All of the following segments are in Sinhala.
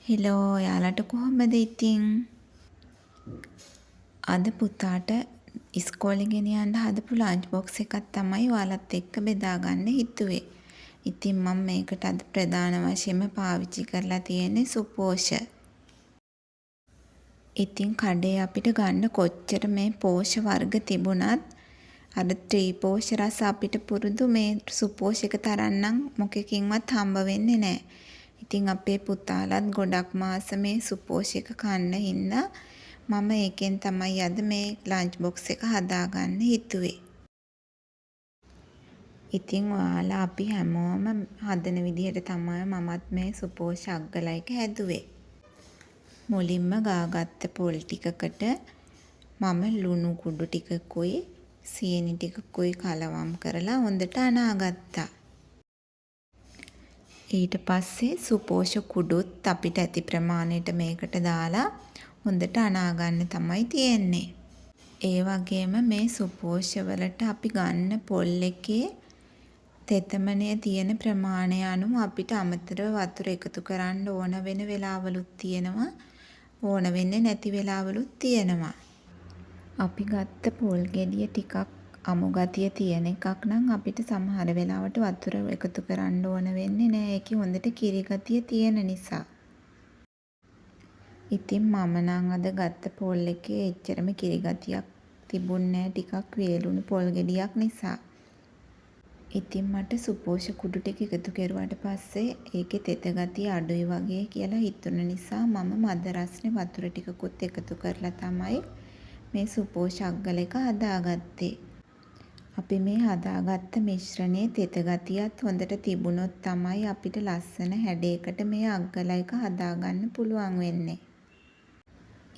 හෙලෝ යාලට කොහොමද ඉතින්? අද පුතාට ඉස්කෝලේ ගෙනියන්න හදපු ලන්ච් බොක්ස් එකක් තමයි ඔයාලත් එක්ක බෙදාගන්න හිතුවේ. ඉතින් මම මේකට අද ප්‍රධාන වශයෙන්ම පාවිච්චි කරලා තියෙන්නේ සුපෝෂ. ඉතින් කඩේ අපිට ගන්න කොච්චර මේ පෝෂ වර්ග තිබුණත් අර ත්‍රිපෝෂ රස අපිට පුරුදු මේ සුපෝෂ එක තරම් නම් මොකකින්වත් හම්බ වෙන්නේ නැහැ. ඉතින් අපේ පුතාලත් ගොඩක් මාස මේ සුපෝෂ එක කන්න හින්දා මම ඒකෙන් තමයි අද මේ ලන්ච් බොක්ස් එක හදාගන්න හිතුවේ. ඉතින් ඔයාලා අපි හැමෝම හදන විදිහට තමයි මමත් මේ සුපෝෂ අග්ගල එක හැදුවේ. මුලින්ම ගාගත්ත පොල් ටිකකට මම ලුණු කුඩු ටිකකුයි සීනි ටිකකුයි කලවම් කරලා හොඳට අනාගත්තා. ඊට පස්සේ සුපෝෂ කුඩුත් අපිට ඇති ප්‍රමාණයට මේකට දාලා හොඳට අනාගන්න තමයි තියෙන්නේ. ඒ වගේම මේ සුපෝෂ වලට අපි ගන්න පොල් එකේ තෙතමනය තියෙන ප්‍රමාණය අනුව අපිට අමතරව වතුර එකතු කරන්න ඕන වෙන වෙලාවලුත් තියෙනවා. ඕන වෙන්නේ නැති වෙලාවලුත් තියෙනවා. අපි ගත්ත පොල් ගෙඩිය ටිකක් අමු ගතිය තියෙන එකක් නම් අපිට සමහර වෙලාවට වතුර එකතු කරන්න ඕන වෙන්නේ නැහැ. ඒකේ හොඳට කිරි ගතිය තියෙන නිසා. ඉතින් මම නම් අද ගත්ත පොල් එකේ එච්චරම කිරි ගතියක් තිබුණේ නැහැ. ටිකක් වේලුණු පොල් ගෙඩියක් නිසා. ඉතින් මට සුපෝෂ කුඩු ටික එකතු කරුවාට පස්සේ ඒකේ තෙත ගතිය අඩුයි වගේ කියලා හිතුන නිසා මම මද රස්නේ වතුර ටිකකුත් එකතු කරලා තමයි මේ සුපෝෂ අග්ගල එක හදාගත්තේ. අපි මේ හදාගත්ත මිශ්‍රණයේ තෙත ගතියත් හොඳට තිබුණොත් තමයි අපිට ලස්සන හැඩයකට මේ අග්ගල එක හදාගන්න පුළුවන් වෙන්නේ.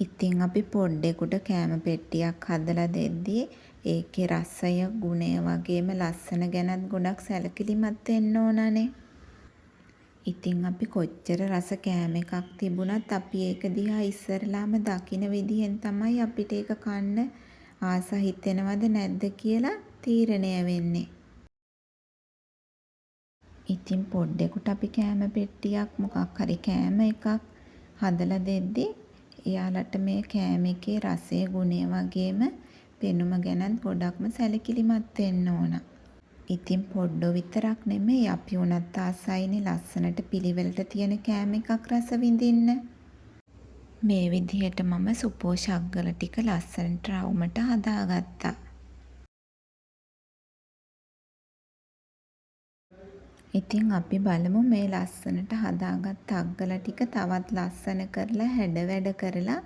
ඉතින් අපි පොඩ්ඩෙකුට කෑම පෙට්ටියක් හදලා දෙද්දී ඒකේ රසය, ගුණය වගේම ලස්සන ගැනත් ගොඩක් සැලකිලිමත් වෙන්න ඕනනේ. ඉතින් අපි කොච්චර රස කෑම එකක් තිබුණත් අපි ඒක දිහා ඉස්සරලාම දකින විදිහෙන් තමයි අපිට ඒක කන්න ආස හිතෙනවද නැද්ද කියලා තීරණය වෙන්නේ. ඉතින් පොඩ්ඩෙකුට අපි කෑම පෙට්ටියක් මොකක් හරි කෑම එකක් හදලා දෙද්දී එයාලට මේ කෑම එකේ රසය, ගුණය වගේම පෙනුම ගැනත් ගොඩක්ම සැලකිලිමත් වෙන්න ඕන. ඉතින් පොඩ්ඩෝ විතරක් නෙමෙයි අපි උනත් ආසයිනේ ලස්සනට පිළිවෙලට තියෙන කෑම එකක් රස විඳින්න. මේ විදිහට මම සුපෝෂ අග්ගල ටික ලස්සනට රවුමට හදාගත්තා. ඉතින් අපි බලමු මේ ලස්සනට හදාගත්ත අග්ගල ටික තවත් ලස්සන කරලා හැඩ වැඩ කරලා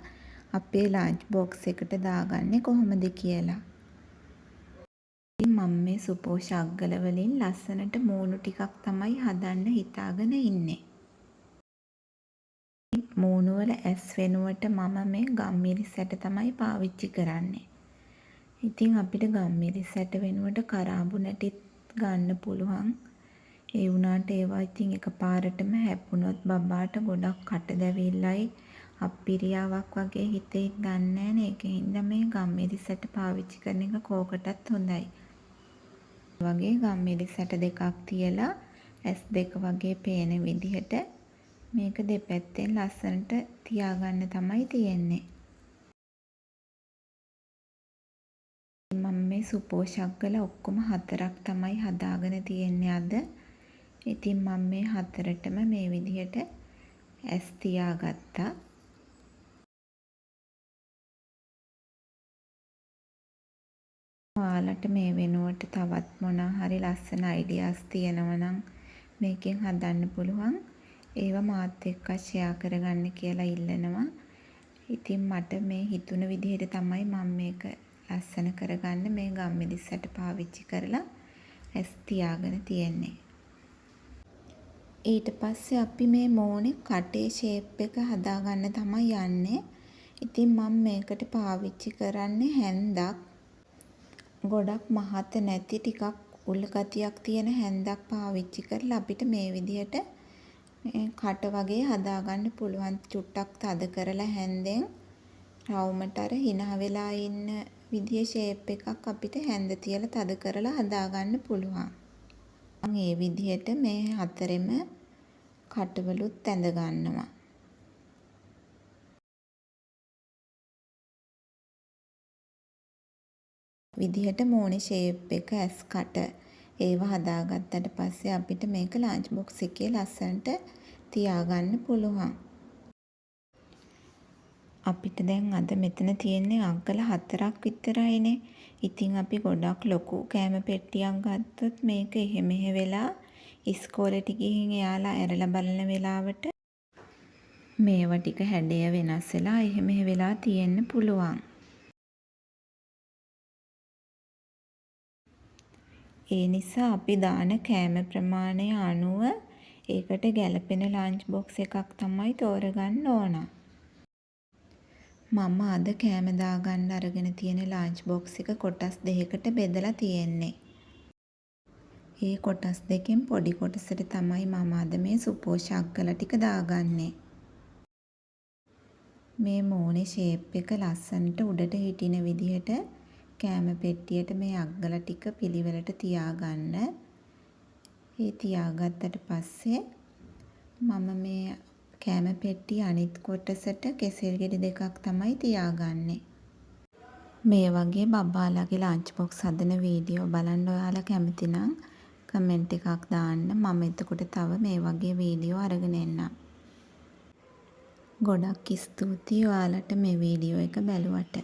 අපේ ලන්ච් බොක්ස් එකට දාගන්නේ කොහොමද කියලා. මම මේ සුපෝෂ අග්ගල වලින් ලස්සනට මූණු ටිකක් තමයි හදන්න හිතාගෙන ඉන්නේ. මූණු වල ඇස් වෙනුවට මම මේ ගම්මිරිස් ඇට තමයි පාවිච්චි කරන්නේ. ඉතින් අපිට ගම්මිරිස් ඇට වෙනුවට කරාබු නැටිත් ගන්න පුළුවන්. ඒ වුණාට ඒවා ඉතින් එකපාරටම හැප්පුණොත් බබාට ගොඩක් කට දැවිල්ලයි අප්පිරියාවක් වගේ හිතේ දන්නේ නැහැ. ඒකින්ද මේ ගම්මිරිස් ඇට පාවිච්චි කරන එක කෝකටත් හොඳයි. වගේ ගම්මිරිස් ඇට දෙකක් තියලා S2 වගේ පේන විදිහට මේක දෙපැත්තෙන් ලස්සනට තියාගන්න තමයි තියෙන්නේ. මම මේ සුපෝෂ අග්ගල ඔක්කොම 4ක් තමයි හදාගෙන තියෙන්නේ අද. ඉතින් මම මේ 4ටම මේ විදිහට S තියාගත්තා. ඔයාලට මේ වෙනුවට තවත් මොනවා හරි ලස්සන අයිඩියාස් තියෙනවා නම් මේකෙන් හදන්න පුළුවන්. ඒවා මාත් එක්ක ෂෙයා කරගන්න කියලා ඉල්ලනවා. ඉතින් මට මේ හිතුන විදිහට තමයි මම මේක ලස්සන කරගන්න මේ ගම්මිරිස් ඇට පාවිච්චි කරලා S තියාගෙන තියෙන්නේ. ඊට පස්සේ අපි මේ මෝනේ කටේ ෂේප් එක හදාගන්න තමයි යන්නේ. ඉතින් මම මේකට පාවිච්චි කරන්නේ හැන්දක්. ගොඩක් මහත නැති ටිකක් උල් ගතියක් තියෙන හැන්දක් පාවිච්චි කරලා අපිට මේ විදිහට කට වගේ හදාගන්න පුළුවන්. චුට්ටක් තද කරලා හැන්දෙන් රවුමට අර hina වෙලා ඉන්න විදිහේ ෂේප් එකක් අපිට හැන්ද තියලා තද කරලා හදාගන්න පුළුවන්. මම මේ විදිහට මේ 4ෙම කටවලුත් ඇඳ ගන්නවා. විදිහට මූණේ ෂේප් එක ඇස් කට ඒව හදාගත්තට පස්සේ අපිට මේක ලන්ච් බොක්ස් එකේ ලස්සනට තියාගන්න පුළුවන්. අපිට දැන් අද මෙතන තියෙන්නේ අග්ගල 4ක් විතරයිනේ. ඉතින් අපි ගොඩක් ලොකු කෑම පෙට්ටියක් ගත්තොත් මේක එහෙ මෙහෙ වෙලා ඉස්කෝලේට ගිහින් එයාලා ඇරලා බලන වෙලාවට මේවා ටික හැඩය වෙනස් වෙලා එහෙ මෙහෙ වෙලා තියෙන්න පුළුවන්. ඒ නිසා අපි දාන කෑම ප්‍රමාණය අනුව ඒකට ගැළපෙන ලන්ච් බොක්ස් එකක් තමයි තෝරගන්න ඕන. මම අද කෑම දාගන්න අරගෙන තියෙන ලන්ච් බොක්ස් එක කොටස් දෙකකට බෙදලා තියෙන්නේ. ඒ කොටස් දෙකෙන් පොඩි කොටසට තමයි මම අද මේ සුපෝෂ අග්ගල ටික දාගන්නේ. මේ මූණේ ෂේප් එක ලස්සනට උඩට හිටින විදිහට කෑම පෙට්ටියට මේ අග්ගල ටික පිළිවෙලට තියාගන්න. ඒ තියාගත්තට පස්සේ මම මේ කෑම පෙට්ටිය අනිත් කොටසට කෙසෙල් ගෙඩි දෙකක් තමයි තියාගන්නේ. මේ වගේ බබාලාගේ ලන්ච් බොක්ස් හදන වීඩියෝ බලන්න ඔයාලා කැමති නම් කමෙන්ට් එකක් දාන්න. මම එතකොට තව මේ වගේ වීඩියෝ අරගෙන එන්නම්. ගොඩක් ස්තුතියි ඔයාලට මේ වීඩියෝ එක බැලුවට.